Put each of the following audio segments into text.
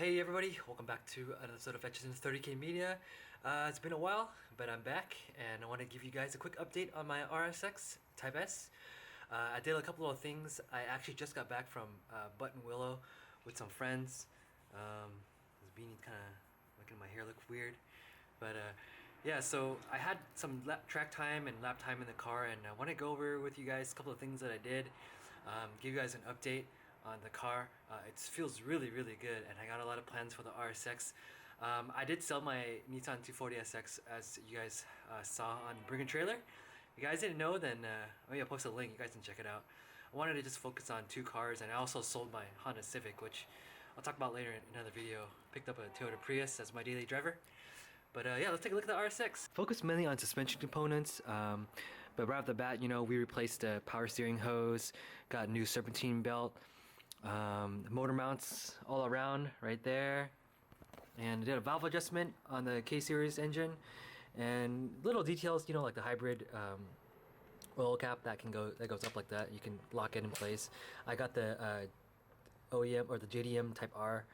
Hey everybody, welcome back to another episode of Etches in 30K Media. It's been a while, but I'm back and I want to give you guys a quick update on my RSX Type S. I did a couple of things. I actually just got back from Button Willow with some friends. This beanie kind of making my hair look weird. But yeah, so I had some track time and lap time in the car, and I want to go over with you guys a couple of things that I did, give you guys an update on the car. It feels really good, and I got a lot of plans for the RSX. I did sell my Nissan 240SX, as you guys saw on Bring a Trailer. If you guys didn't know, then maybe I'll post a link, you guys can check it out. I wanted to just focus on two cars, and I also sold my Honda Civic, which I'll talk about later in another video. Picked up a Toyota Prius as my daily driver. But yeah, let's take a look at the RSX. Focus mainly on suspension components, but right off the bat, you know, we replaced the power steering hose, got a new serpentine belt, motor mounts all around right there, and did a valve adjustment on the K-Series engine, and little details, you know, like the hybrid oil cap that goes up like that. You can lock it in place. I got the OEM or the JDM Type R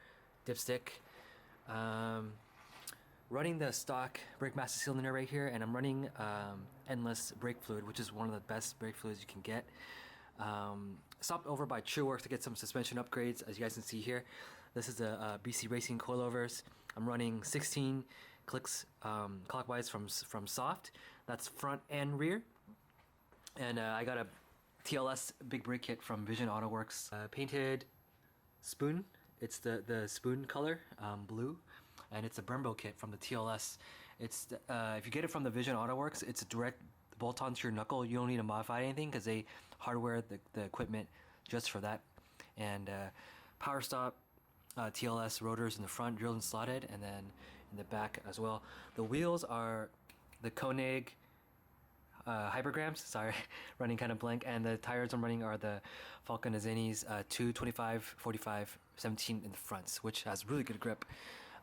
dipstick. Running the stock brake master cylinder right here, and I'm running endless brake fluid, which is one of the best brake fluids you can get. Stopped over by TrueWorks to get some suspension upgrades, as you guys can see here. This is a BC Racing Coilovers. I'm running 16 clicks clockwise from soft. That's front and rear. And I got a TLS big brake kit from Vision Auto Works. Painted spoon. It's the spoon color, blue. And it's a Brembo kit from the TLS. It's if you get it from the Vision Auto Works, it's a direct bolt onto your knuckle. You don't need to modify anything because they hardware the equipment just for that. And power stop TLS rotors in the front, drilled and slotted, and then in the back as well. The wheels are the Koenig hypergrams. Sorry, running kind of blank. And the tires I'm running are the Falcon Azeni's 225, 45, 17 in the fronts, which has really good grip.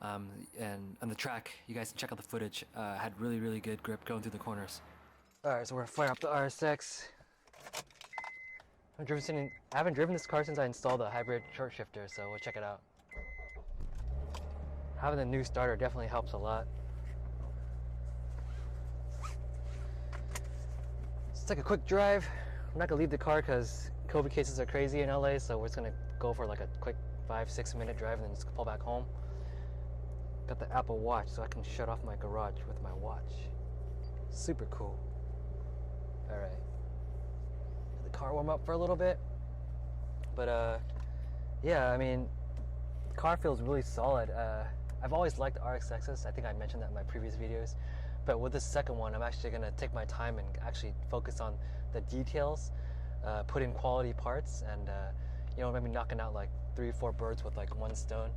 And on the track, you guys can check out the footage. Had really good grip going through the corners. Alright, so we're firing up the RSX. I haven't driven this car since I installed the hybrid short shifter, so we'll check it out. Having the new starter definitely helps a lot. Let's take a quick drive. I'm not gonna leave the car because COVID cases are crazy in LA, so we're just gonna go for like a quick 5-6 minute drive and then just pull back home. Got the Apple Watch so I can shut off my garage with my watch. Super cool. Alright. Let the car warm up for a little bit. But yeah, I mean, the car feels really solid. I've always liked RSXs. I think I mentioned that in my previous videos. But with this second one, I'm actually going to take my time and actually focus on the details, put in quality parts, and you know, maybe knocking out like 3 or 4 birds with like one stone.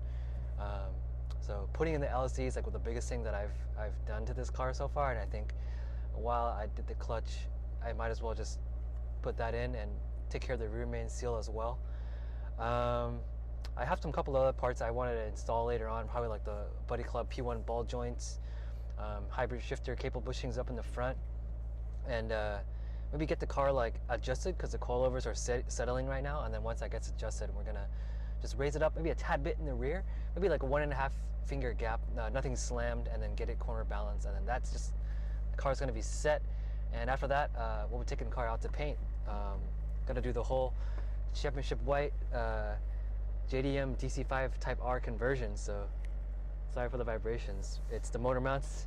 So putting in the LCD is like the biggest thing that I've done to this car so far, and I think while I did the clutch, I might as well just put that in and take care of the rear main seal as well. I have some couple of other parts I wanted to install later on, probably like the Buddy Club P1 ball joints, hybrid shifter cable bushings up in the front, and maybe get the car like adjusted because the coilovers are settling right now, and then once that gets adjusted, we're gonna just raise it up maybe a tad bit in the rear, maybe like a 1.5 finger gap, nothing slammed, and then get it corner balanced, and then that's just, the car's gonna be set. And after that, we'll be taking the car out to paint. Gonna do the whole championship white JDM DC5 Type R Conversion, so sorry for the vibrations. It's the motor mounts.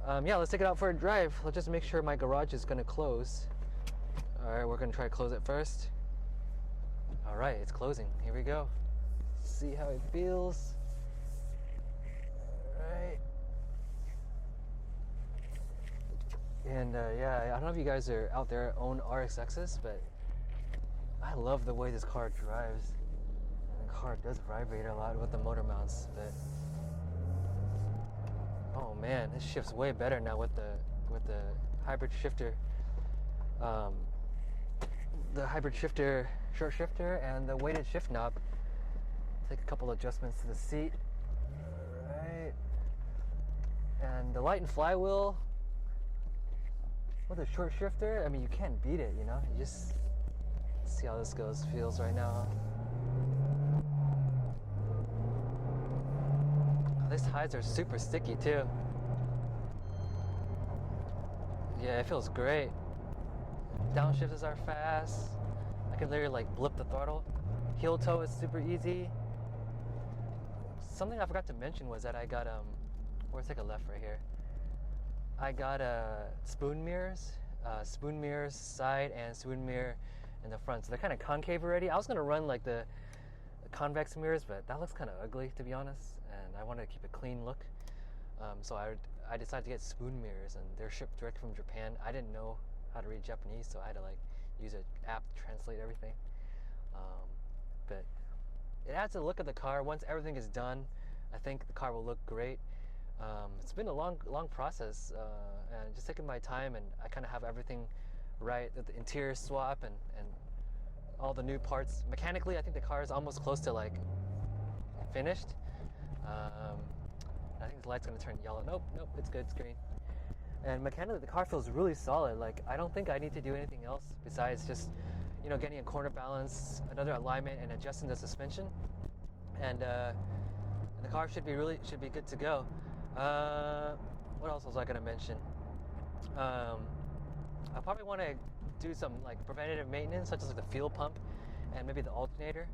Yeah, let's take it out for a drive. Let's just make sure my garage is gonna close. Alright, we're gonna try to close it first. Alright, it's closing. Here we go. See how it feels. Alright. And yeah, I don't know if you guys are out there own RSXs, but I love the way this car drives. And the car does vibrate a lot with the motor mounts, but oh man, this shifts way better now with the hybrid shifter. The hybrid shifter, short shifter, and the weighted shift knob. Take a couple adjustments to the seat. Alright. And the light and flywheel with a short shifter, I mean, you can't beat it, you know? You just see how this feels right now. hides are super sticky too. Yeah, it feels great. Downshifters are fast. I can literally like blip the throttle. Heel toe is super easy. Something I forgot to mention was that I got let's take a left right here. I got spoon mirrors side and spoon mirror in the front. So they're kind of concave already. I was gonna run like the convex mirrors, but that looks kind of ugly to be honest, and I wanted to keep a clean look. So I decided to get spoon mirrors, and they're shipped direct from Japan. I didn't know how to read Japanese, so I had to like use an app to translate everything. But it adds to the look of the car. Once everything is done, I think the car will look great. It's been a long process, and just taking my time, and I kind of have everything right. The interior swap and all the new parts. Mechanically, I think the car is almost close to like finished. I think the light's gonna turn yellow. Nope, it's good, it's green. And mechanically, the car feels really solid. Like, I don't think I need to do anything else besides just, you know, getting a corner balance, another alignment, and adjusting the suspension. And the car should be good to go. What else was I gonna mention? I probably want to do some like preventative maintenance, such as like the fuel pump and maybe the alternator.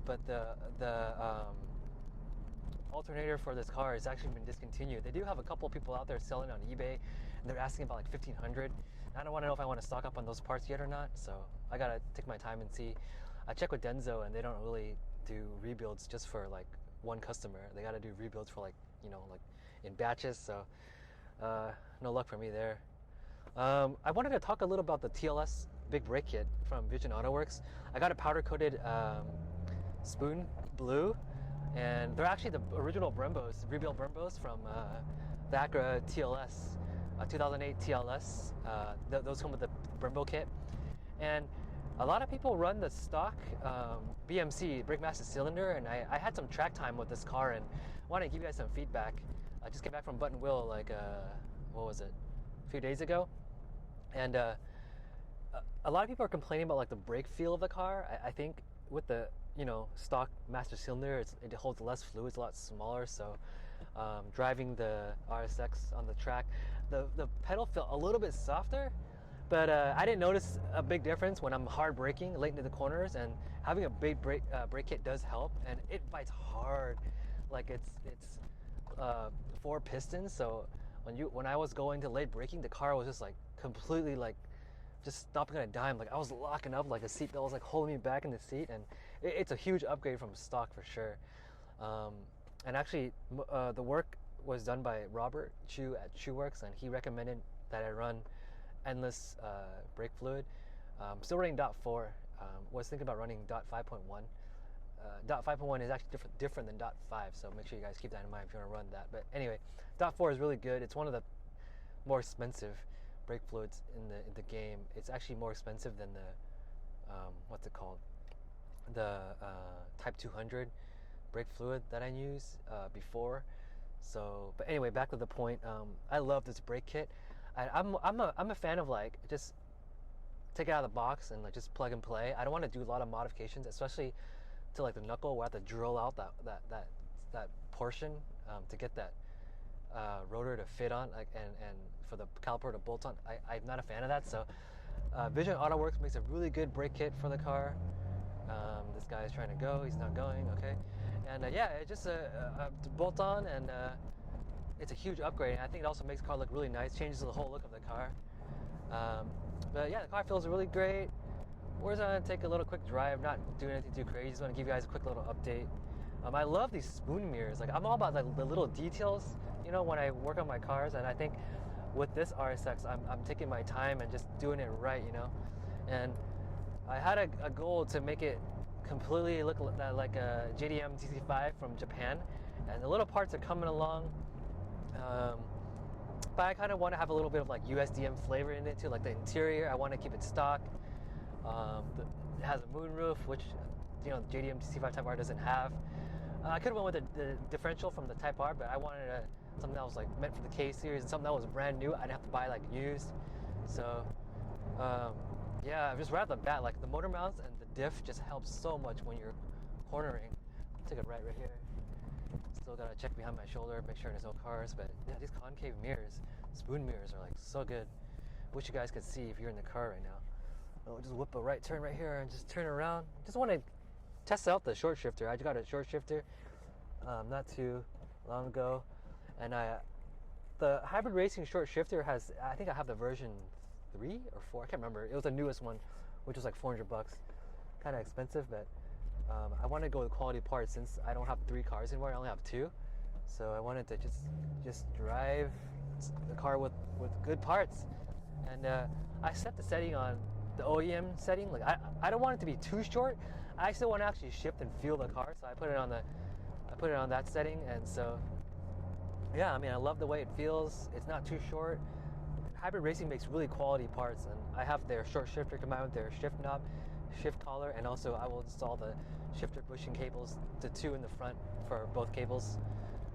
But the alternator for this car has actually been discontinued. They do have a couple of people out there selling on eBay, and they're asking about like $1,500. I don't want to know if I want to stock up on those parts yet or not, so I gotta take my time and see. I checked with Denso, and they don't really do rebuilds just for like one customer. They gotta do rebuilds for like, you know, like in batches, so no luck for me there. I wanted to talk a little about the TLS big brake kit from Vision AutoWorks. I got a powder coated spoon blue, and they're actually the original Brembos, rebuilt Brembos from the Acura TLS, 2008 TLS. Those come with the Brembo kit, and a lot of people run the stock BMC, brake master cylinder, and I had some track time with this car, and I want to give you guys some feedback. I just came back from Button Wheel like what was it, a few days ago, and a lot of people are complaining about like the brake feel of the car. I think with the, you know, stock master cylinder, it holds less fluid, it's a lot smaller, so driving the RSX on the track, the pedal felt a little bit softer, but I didn't notice a big difference when I'm hard braking late into the corners, and having a big brake kit does help, and it bites hard. Like it's 4 pistons, so when I was going to late braking, the car was just like completely like just stopping on a dime. Like I was locking up, like the seatbelt was like holding me back in the seat, and it's a huge upgrade from stock for sure. And actually, the work was done by Robert Chu at ChuWorks, and he recommended that I run endless brake fluid. Still running .4. Was thinking about running .5.1. .5.1 is actually different than .5, so make sure you guys keep that in mind if you want to run that. But anyway, .4 is really good. It's one of the more expensive brake fluids in the game. It's actually more expensive than the what's it called, the Type 200 brake fluid that I used before. So, but anyway, back to the point. I love this brake kit. I'm a fan of like just take it out of the box and like just plug and play. I don't want to do a lot of modifications, especially to like the knuckle where I have to drill out that portion to get that rotor to fit on, like, and for the caliper to bolt on. I'm not a fan of that, so Vision AutoWorks makes a really good brake kit for the car. This guy is trying to go, he's not going, okay. And yeah, it just to bolt on, and it's a huge upgrade. And I think it also makes the car look really nice, changes the whole look of the car. But yeah, the car feels really great. We're just gonna take a little quick drive, not doing anything too crazy. Just want to give you guys a quick little update. I love these spoon mirrors. Like, I'm all about like the little details, you know, when I work on my cars. And I think with this RSX, I'm taking my time and just doing it right, you know. And I had a goal to make it completely look like a JDM DC5 from Japan, and the little parts are coming along. But I kind of want to have a little bit of like USDM flavor in it too, like the interior. I want to keep it stock. It has a moonroof, which, you know, the JDM DC5 Type R doesn't have. I could have went with the differential from the Type R, but I wanted something that was like meant for the K series and something that was brand new. I didn't have to buy like used. So yeah, just right off the bat, like the motor mounts and the diff just helps so much when you're cornering. Take it right here. Still gotta check behind my shoulder, make sure there's no cars. But yeah, these concave mirrors, spoon mirrors, are like so good. Wish you guys could see if you're in the car right now. I'll just whip a right turn right here and just turn around. Just want to test out the short shifter. I just got a short shifter not too long ago, and the hybrid racing short shifter has, I think I have the version 3 or 4, I can't remember. It was the newest one, which was like $400, kind of expensive, but I want to go with quality parts since I don't have 3 cars anymore. I only have 2, so I wanted to just drive the car with good parts. And I set the setting on the OEM setting. Like I don't want it to be too short. I still want to actually shift and feel the car, so I put it on that setting. And so yeah, I mean, I love the way it feels. It's not too short. Hybrid Racing makes really quality parts, and I have their short shifter combined with their shift knob, shift collar, and also I will install the shifter bushing cables, the 2 in the front for both cables.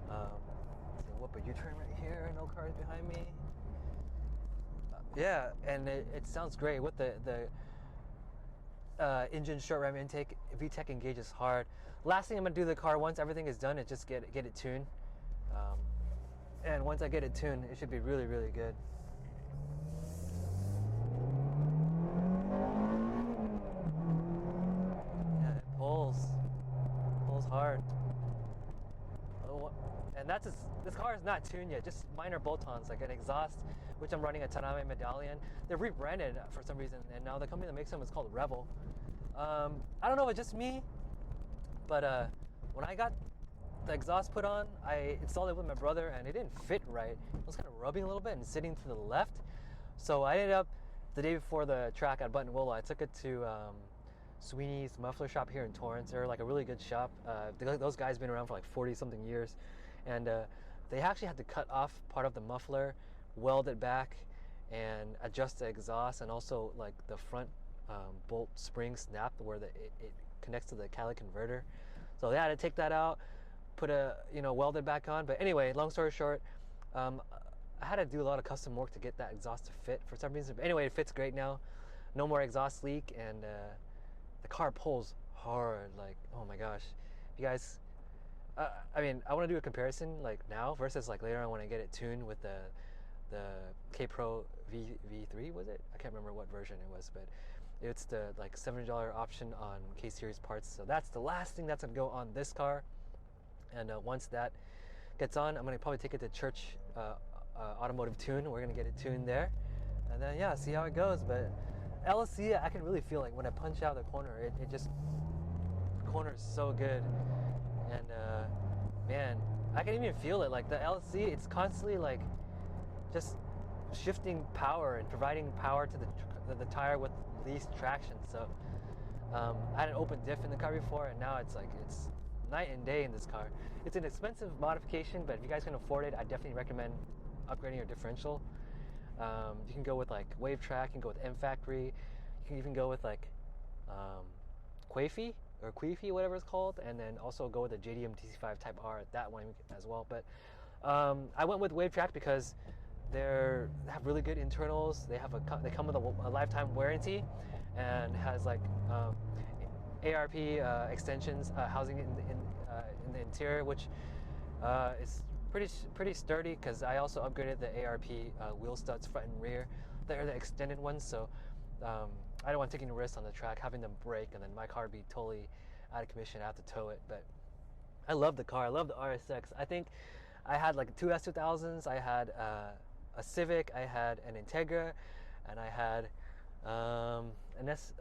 So whoop a U-turn right here, no cars behind me. Yeah, and it sounds great with the engine short ram intake. VTEC engages hard. Last thing I'm gonna do to the car once everything is done is just get it tuned. And once I get it tuned, it should be really, really good. Yeah, it pulls hard. And this car is not tuned yet, just minor bolt-ons, like an exhaust, which I'm running a Taname Medallion. They're rebranded for some reason, and now the company that makes them is called Rebel. I don't know if it's just me, but when I got the exhaust put on, I installed it with my brother, and it didn't fit right. It was kind of rubbing a little bit and sitting to the left. So I ended up, the day before the track at Buttonwillow, I took it to Sweeney's muffler shop here in Torrance. They're like a really good shop. Those guys have been around for like 40 something years, and they actually had to cut off part of the muffler, weld it back, and adjust the exhaust, and also like the front bolt spring snap where it connects to the catalytic converter. So they had to take that out, put weld it back on. But anyway, long story short, I had to do a lot of custom work to get that exhaust to fit for some reason. But anyway, it fits great now. No more exhaust leak, and the car pulls hard. Like, oh my gosh, you guys. I mean, I want to do a comparison like now versus like later on when I get it tuned with the K Pro V3, was it? I can't remember what version it was, but it's the like $700 option on K Series parts. So that's the last thing that's gonna go on this car. And once that gets on, I'm gonna probably take it to Church Automotive Tune. We're gonna get it tuned there, and then yeah, see how it goes. But LSC, I can really feel like when I punch out the corner, it just, the corner is so good. And man, I can even feel it. Like the LSC, it's constantly like just shifting power and providing power to the tire with least traction. So I had an open diff in the car before, and now it's night and day in this car. It's an expensive modification, but if you guys can afford it, I definitely recommend upgrading your differential. You can go with like Wave Track, you can go with M Factory, you can even go with like Queefy, whatever it's called, and then also go with the JDM DC5 Type R, that one as well. But I went with Wave Track because they have really good internals. They come with a lifetime warranty, and has like ARP extensions, housing in the interior, which is pretty sturdy, because I also upgraded the ARP wheel studs front and rear. They're the extended ones, so I don't want taking a risk on the track, having them break, and then my car be totally out of commission. I have to tow it. But I love the car. I love the RSX. I think I had like 2 S2000s. I had a Civic. I had an Integra, and I had an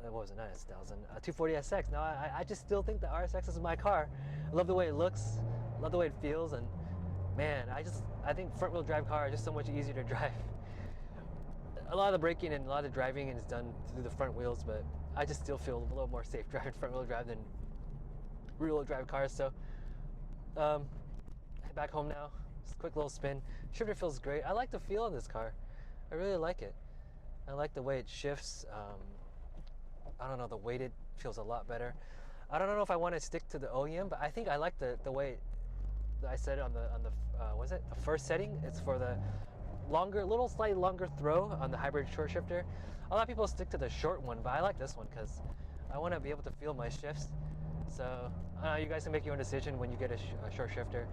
what was it? Not S1000. A 240SX. Now I just still think the RSX is my car. I love the way it looks. Love the way it feels, and man, I think front wheel drive car is just so much easier to drive. A lot of the braking and a lot of the driving is done through the front wheels, but I just still feel a little more safe driving front wheel drive than rear wheel drive cars. So head back home now. Just a quick little spin. Shifter feels great. I like the feel of this car. I really like it. I like the way it shifts. I don't know, the weight, it feels a lot better. I don't know if I want to stick to the OEM, but I think I like the way I said it on the was it the first setting? It's for the slightly longer throw on the hybrid short shifter. A lot of people stick to the short one, but I like this one because I want to be able to feel my shifts. So you guys can make your own decision when you get a short shifter.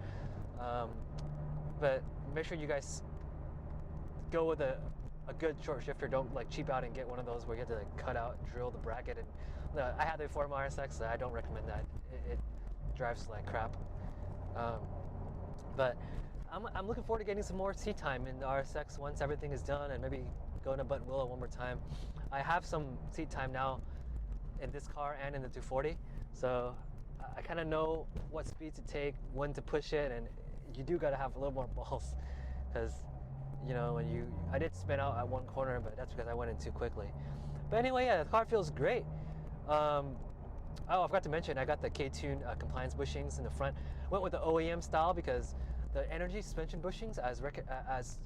But make sure you guys go with a good short shifter. Don't like cheap out and get one of those where you have to like cut out, drill the bracket. And I had the before my RSX, so I don't recommend that. It drives like crap. But I'm looking forward to getting some more seat time in the RSX once everything is done, and maybe going to Buttonwillow one more time. I have some seat time now in this car and in the 240, so I kind of know what speed to take, when to push it, and you do got to have a little more balls, because you know when I did spin out at one corner, but that's because I went in too quickly. But anyway, yeah, the car feels great. Oh, I forgot to mention, I got the K-Tune compliance bushings in the front. Went with the OEM style because the energy suspension bushings, as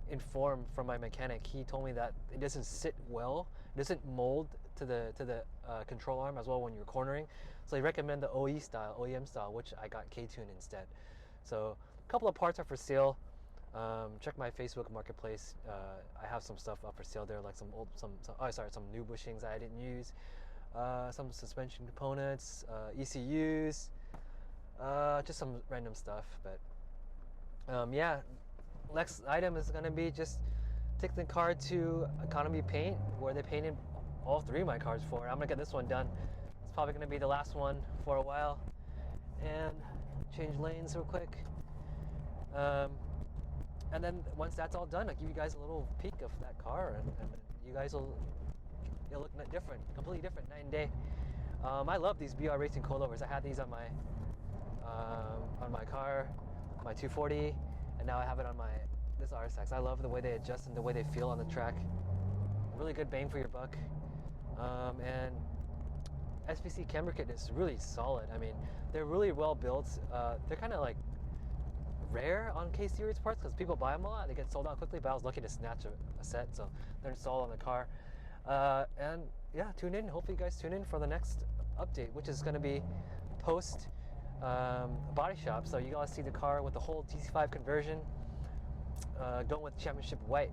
informed from my mechanic, he told me that it doesn't sit well, it doesn't mold to the control arm as well when you're cornering. So they recommend the OEM style, which I got K-Tune instead. So a couple of parts are for sale. Check my Facebook marketplace. I have some stuff up for sale there, like some new bushings that I didn't use, some suspension components, ECUs, just some random stuff. But yeah, next item is gonna be just take the car to Economy Paint, where they painted all three of my cars for. I'm gonna get this one done. It's probably gonna be the last one for a while, and change lanes real quick. And then once that's all done, I'll give you guys a little peek of that car, and you guys it'll look different, completely different, night and day. I love these BR Racing Coilovers. I had these on my car, my 240, and now I have it on this RSX. I love the way they adjust and the way they feel on the track. Really good bang for your buck. And SPC camber kit is really solid. I mean, they're really well built. They're kind of like rare on K-Series parts because people buy them a lot. They get sold out quickly, but I was lucky to snatch a set, so they're installed on the car. And yeah, tune in. Hopefully you guys tune in for the next update, which is going to be post body shop. So you guys see the car with the whole DC5 conversion, going with championship white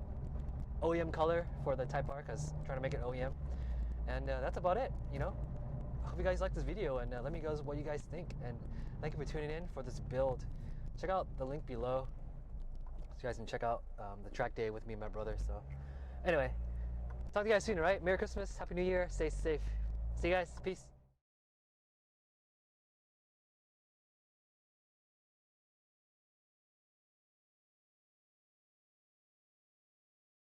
OEM color for the Type R, because I'm trying to make it OEM. And that's about it, you know. I hope you guys like this video, and let me know what you guys think. And thank you for tuning in for this build. Check out the link below so you guys can check out the track day with me and my brother. So anyway, talk to you guys soon, all right? Merry Christmas, Happy New Year, stay safe. See you guys, peace.